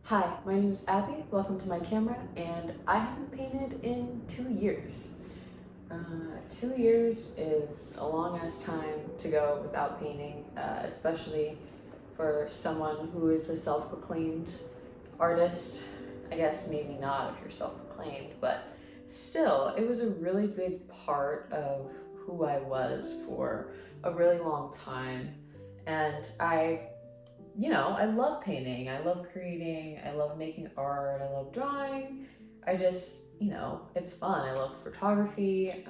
Hi, my name is Abby. Welcome to my camera, and I haven't painted in 2 years. 2 years is a long ass time to go without painting, especially for someone who is a self-proclaimed artist. I guess maybe not if you're self-proclaimed, but still, it was a really big part of who I was for a really long time. And I love painting, I love creating, I love making art, I love drawing. It's fun. I love photography.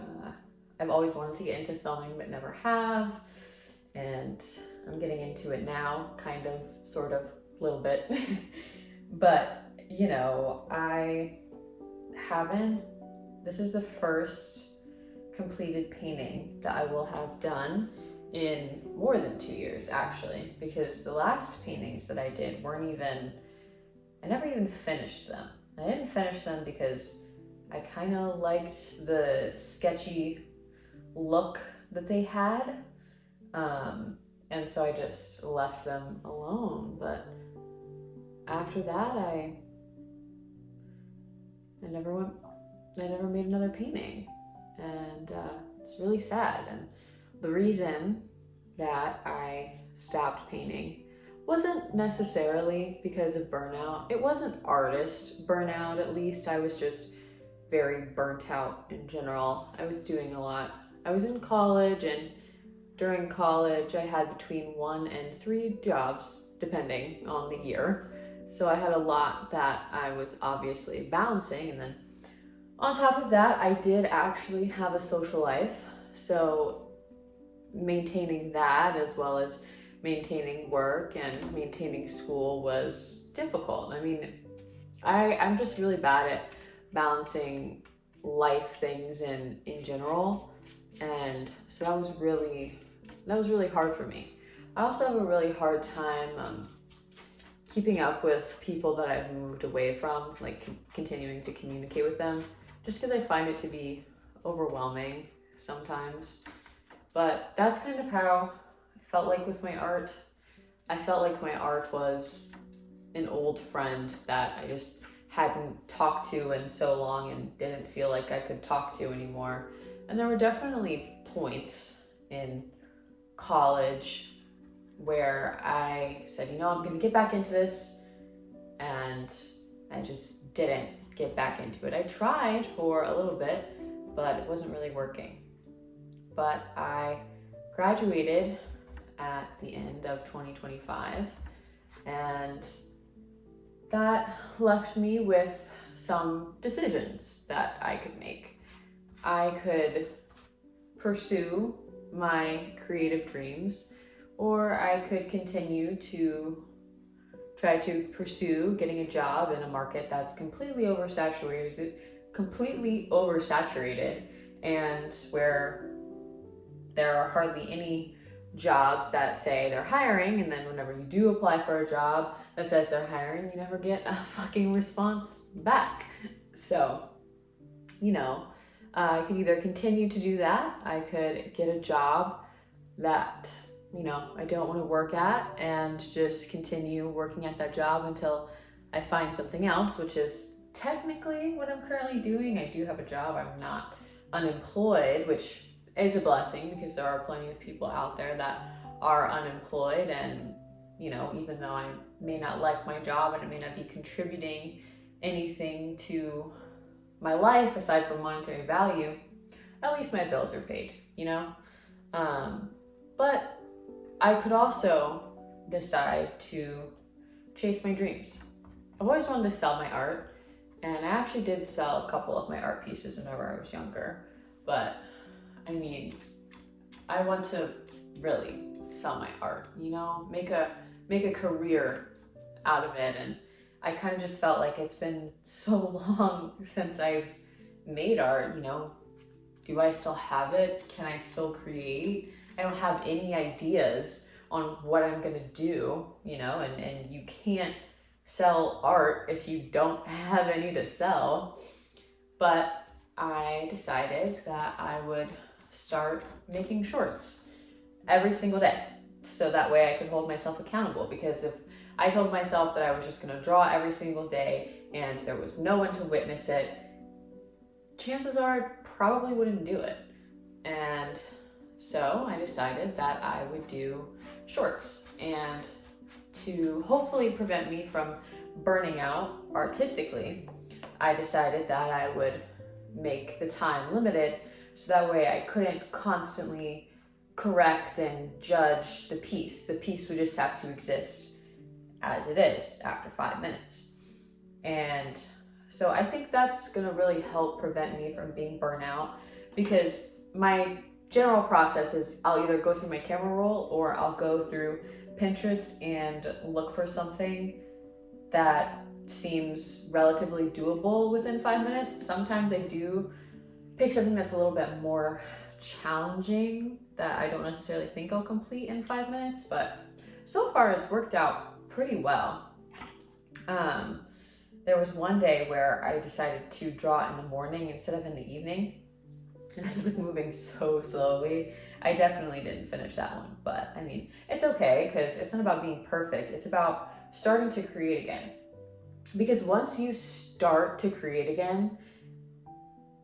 I've always wanted to get into filming but never have. And I'm getting into it now, kind of, sort of, a little bit. But, I haven't, this is the first completed painting that I will have done in more than 2 years, actually, because the last paintings that I did I never even finished them. I didn't finish them because I kind of liked the sketchy look that they had, and so I just left them alone. But after that, I never went, I never made another painting, and it's really sad. And the reason that I stopped painting wasn't necessarily because of burnout. It wasn't artist burnout, at least. I was just very burnt out in general. I was doing a lot. I was in college, and during college, I had between 1 and 3 jobs, depending on the year. So I had a lot that I was obviously balancing. And then on top of that, I did actually have a social life. So maintaining that, as well as maintaining work and maintaining school, was difficult. I mean, I'm just really bad at balancing life things in general. And so that was really hard for me. I also have a really hard time keeping up with people that I've moved away from, like continuing to communicate with them, just because I find it to be overwhelming sometimes. But that's kind of how I felt like with my art. I felt like my art was an old friend that I just hadn't talked to in so long and didn't feel like I could talk to anymore. And there were definitely points in college where I said, I'm gonna get back into this, and I just didn't get back into it. I tried for a little bit, but it wasn't really working. But I graduated at the end of 2025, and that left me with some decisions that I could make. I could pursue my creative dreams, or I could continue to try to pursue getting a job in a market that's completely oversaturated, and where there are hardly any jobs that say they're hiring, and then whenever you do apply for a job that says they're hiring, you never get a fucking response back. So, I could either continue to do that, I could get a job that, I don't want to work at, and just continue working at that job until I find something else, which is technically what I'm currently doing. I do have a job, I'm not unemployed, which is a blessing, because there are plenty of people out there that are unemployed. And even though I may not like my job and it may not be contributing anything to my life aside from monetary value, at least my bills are paid. But I could also decide to chase my dreams. I've always wanted to sell my art, and I actually did sell a couple of my art pieces whenever I was younger. But I mean, I want to really sell my art, make a career out of it. And I kind of just felt like it's been so long since I've made art. Do I still have it? Can I still create? I don't have any ideas on what I'm gonna do, and you can't sell art if you don't have any to sell. But I decided that I would start making shorts every single day, so that way I could hold myself accountable. Because if I told myself that I was just gonna draw every single day and there was no one to witness it, chances are I probably wouldn't do it. And so I decided that I would do shorts, and to hopefully prevent me from burning out artistically, I decided that I would make the time limited so that way I couldn't constantly correct and judge the piece. The piece would just have to exist as it is after 5 minutes. And so I think that's gonna really help prevent me from being burnout, because my general process is I'll either go through my camera roll or I'll go through Pinterest and look for something that seems relatively doable within 5 minutes. Sometimes I do pick something that's a little bit more challenging that I don't necessarily think I'll complete in 5 minutes, but so far it's worked out pretty well. There was one day where I decided to draw in the morning instead of in the evening, and I was moving so slowly. I definitely didn't finish that one, but I mean, it's okay, because it's not about being perfect. It's about starting to create again. Because once you start to create again,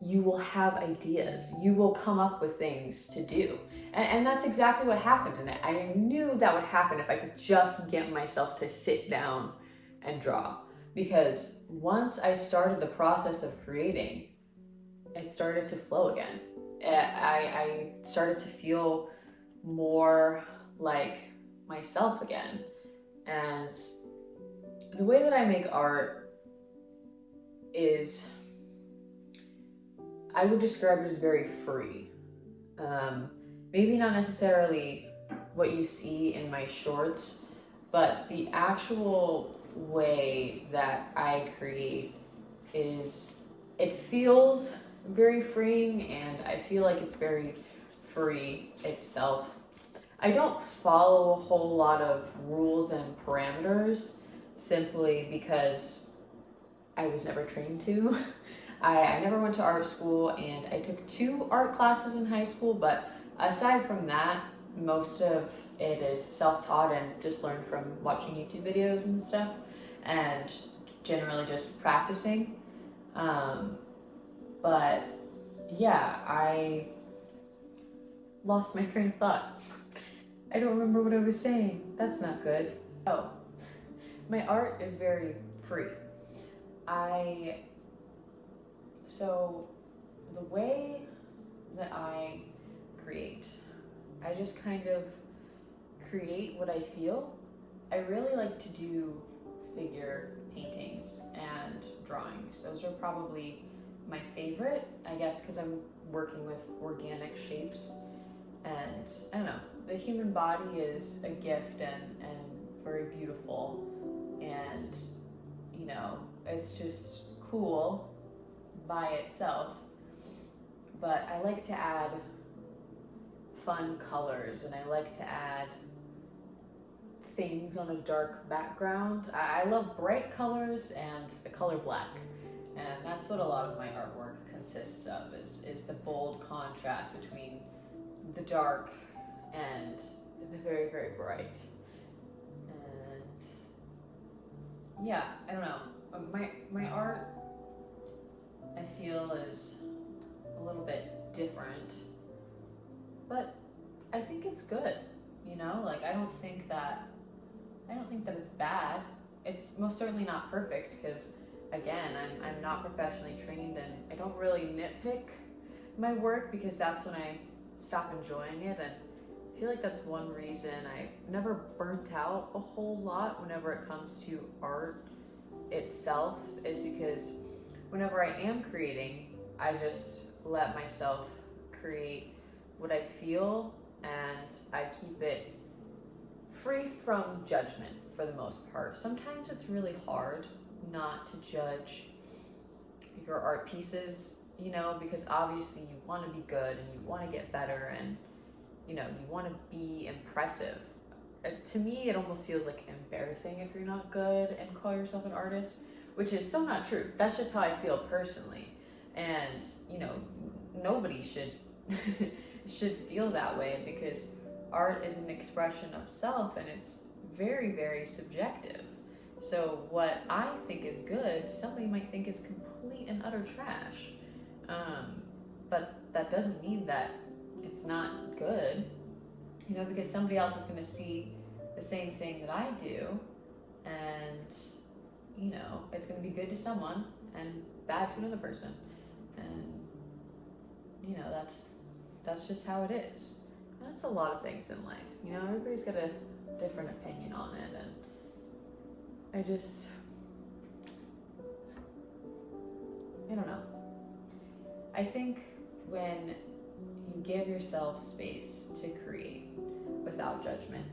you will have ideas. You will come up with things to do. And that's exactly what happened. And I knew that would happen if I could just get myself to sit down and draw. Because once I started the process of creating, it started to flow again. I started to feel more like myself again. And the way that I make art is, I would describe it as very free. Maybe not necessarily what you see in my shorts, but the actual way that I create it feels very freeing, and I feel like it's very free itself. I don't follow a whole lot of rules and parameters simply because I was never trained to. I never went to art school, and I took 2 art classes in high school, but aside from that, most of it is self-taught and just learned from watching YouTube videos and stuff, and generally just practicing. But yeah, I lost my train of thought. I don't remember what I was saying. That's not good. Oh, my art is very free. So the way that I create, I just kind of create what I feel. I really like to do figure paintings and drawings. Those are probably my favorite, I guess, because I'm working with organic shapes. And I don't know, the human body is a gift and very beautiful. And, you know, it's just cool by itself. But I like to add fun colors, and I like to add things on a dark background. I love bright colors and the color black. And that's what a lot of my artwork consists of, is the bold contrast between the dark and the very, very bright. And yeah, I don't know. My art, I feel, is a little bit different, but I think it's good, you know? Like, I don't think that it's bad. It's most certainly not perfect, because again, I'm not professionally trained, and I don't really nitpick my work, because that's when I stop enjoying it. And I feel like that's one reason I've never burnt out a whole lot whenever it comes to art itself, is because whenever I am creating, I just let myself create what I feel, and I keep it free from judgment for the most part. Sometimes it's really hard not to judge your art pieces, you know, because obviously you want to be good and you want to get better, and you know, you want to be impressive. To me, it almost feels like embarrassing if you're not good and call yourself an artist, which is so not true. That's just how I feel personally. And you know, nobody should should feel that way, because art is an expression of self, and it's very, very subjective. So what I think is good, somebody might think is complete and utter trash. But that doesn't mean that it's not good, because somebody else is going to see the same thing that I do, and it's going to be good to someone and bad to another person, and that's just how it is. And that's a lot of things in life. Everybody's got a different opinion on it, and I don't know. I think when you give yourself space to create without judgment,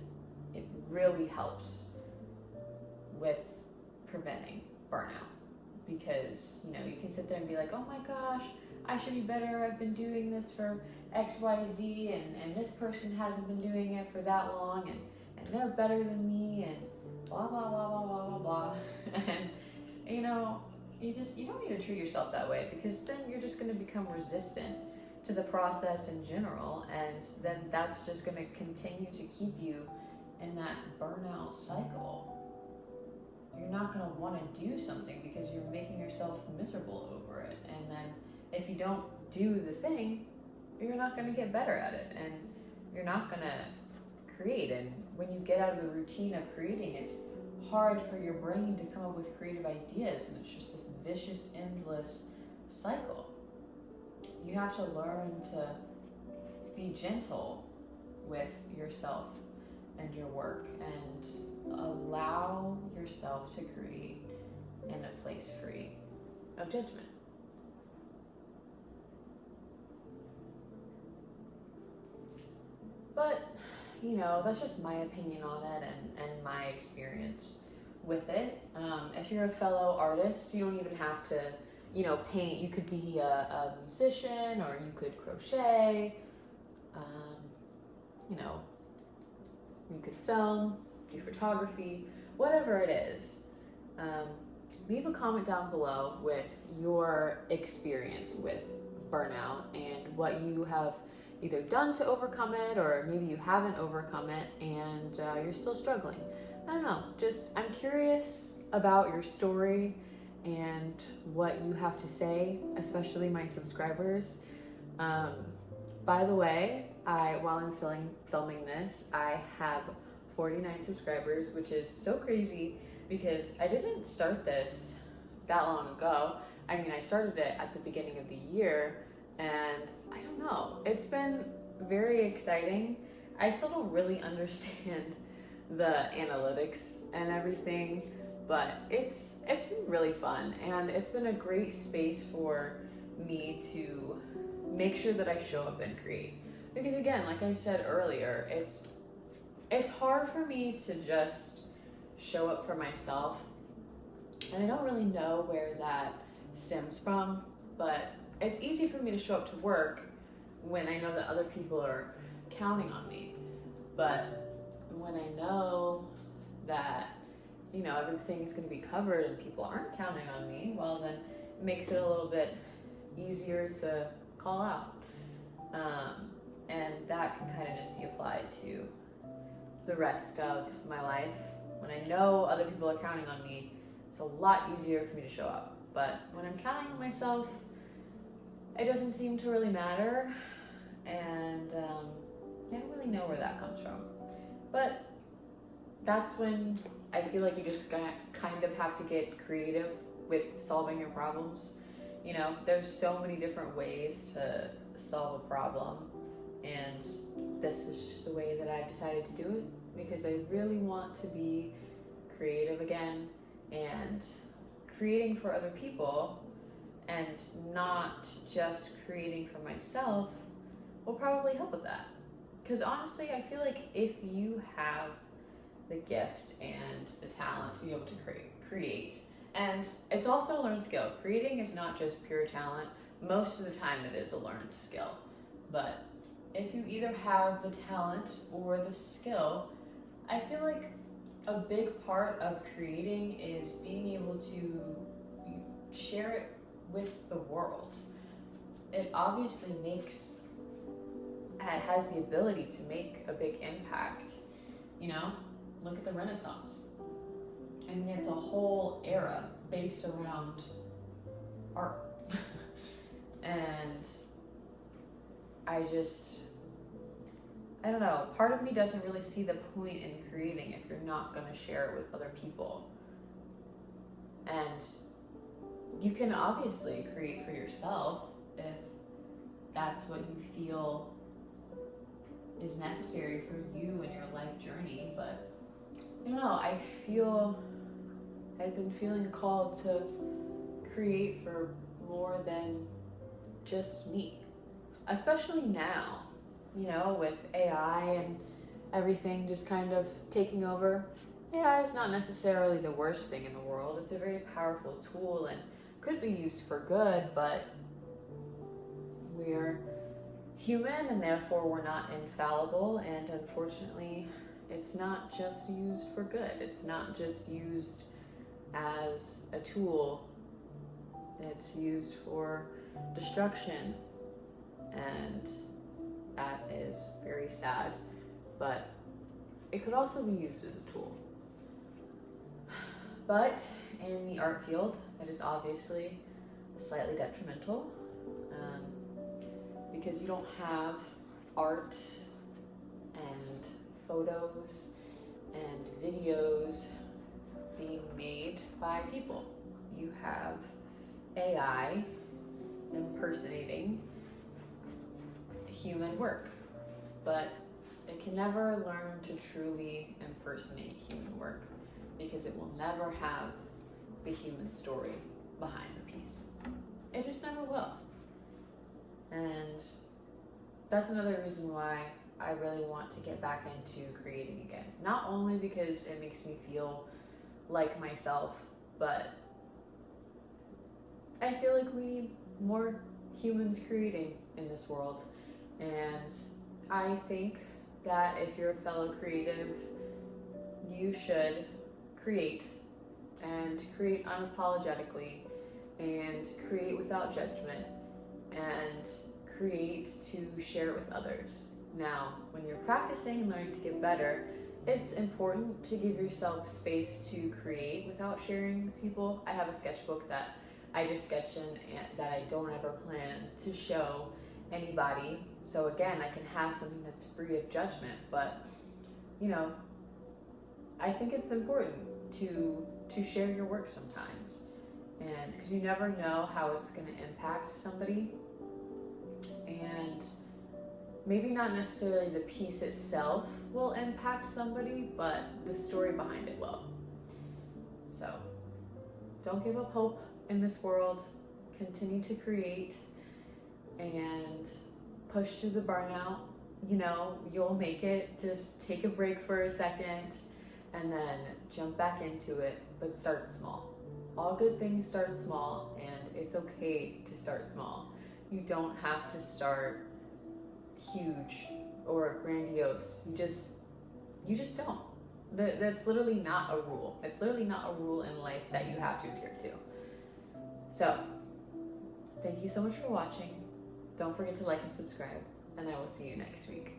it really helps with preventing burnout. Because, you can sit there and be like, oh my gosh, I should be better. I've been doing this for XYZ, and this person hasn't been doing it for that long, and they're better than me, and blah, blah, blah, blah, blah, blah, blah. And, you don't need to treat yourself that way, because then you're just going to become resistant to the process in general, and then that's just going to continue to keep you in that burnout cycle. You're not going to want to do something because you're making yourself miserable over it, and then if you don't do the thing, you're not going to get better at it, and you're not going to create. And when you get out of the routine of creating, it's hard for your brain to come up with creative ideas, and it's just this vicious, endless cycle. You have to learn to be gentle with yourself and your work, and allow yourself to create in a place free of judgment. But, that's just my opinion on it, and my experience with it. If you're a fellow artist, you don't even have to, paint. You could be a musician, or you could crochet, you could film, do photography, whatever it is. Leave a comment down below with your experience with burnout and what you have either done to overcome it, or maybe you haven't overcome it and you're still struggling. I don't know, I'm curious about your story and what you have to say, especially my subscribers. By the way, while I'm filming this, I have 49 subscribers, which is so crazy because I didn't start this that long ago. I started it at the beginning of the year, and I don't know, it's been very exciting. I still don't really understand the analytics and everything, but it's been really fun, and it's been a great space for me to make sure that I show up and create. Because again, like I said earlier, it's hard for me to just show up for myself, and I don't really know where that stems from, but it's easy for me to show up to work when I know that other people are counting on me. But when I know that, everything is going to be covered and people aren't counting on me, well, then it makes it a little bit easier to call out. And that can kind of just be applied to the rest of my life. When I know other people are counting on me, it's a lot easier for me to show up. But when I'm counting on myself, it doesn't seem to really matter, and I don't really know where that comes from. But that's when I feel like you just kind of have to get creative with solving your problems. There's so many different ways to solve a problem, and this is just the way that I decided to do it, because I really want to be creative again, and creating for other people and not just creating for myself will probably help with that. Because honestly, I feel like if you have the gift and the talent to be able to create, and it's also a learned skill. Creating is not just pure talent. Most of the time it is a learned skill. But if you either have the talent or the skill, I feel like a big part of creating is being able to share it with the world. It obviously has the ability to make a big impact, look at the Renaissance. I mean, it's a whole era based around art. And I don't know, part of me doesn't really see the point in creating if you're not going to share it with other people. And you can obviously create for yourself if that's what you feel is necessary for you in your life journey, but I don't know, I've been feeling called to create for more than just me, especially now, with AI and everything just kind of taking over. AI is not necessarily the worst thing in the world. It's a very powerful tool and could be used for good, but we're human and therefore we're not infallible, and unfortunately it's not just used for good. It's not just used as a tool. It's used for destruction, and that is very sad, but it could also be used as a tool. But in the art field, it is obviously slightly detrimental, because you don't have art and photos and videos being made by people. You have AI impersonating human work, but it can never learn to truly impersonate human work because it will never have the human story behind the piece. It just never will. And that's another reason why I really want to get back into creating again. Not only because it makes me feel like myself, but I feel like we need more humans creating in this world. And I think that if you're a fellow creative, you should create, and create unapologetically, and create without judgment, and create to share with others. Now, when you're practicing and learning to get better, it's important to give yourself space to create without sharing with people. I have a sketchbook that I just sketch in and that I don't ever plan to show anybody. So again, I can have something that's free of judgment, but I think it's important to share your work sometimes, and because you never know how it's going to impact somebody, and maybe not necessarily the piece itself will impact somebody, but the story behind it will. So don't give up hope in this world. Continue to create and push through the burnout. You'll make it. Just take a break for a second and then jump back into it, but start small. All good things start small, and it's okay to start small. You don't have to start huge or grandiose. You just don't. That's literally not a rule. It's literally not a rule in life that you have to adhere to. So, thank you so much for watching. Don't forget to like and subscribe, and I will see you next week.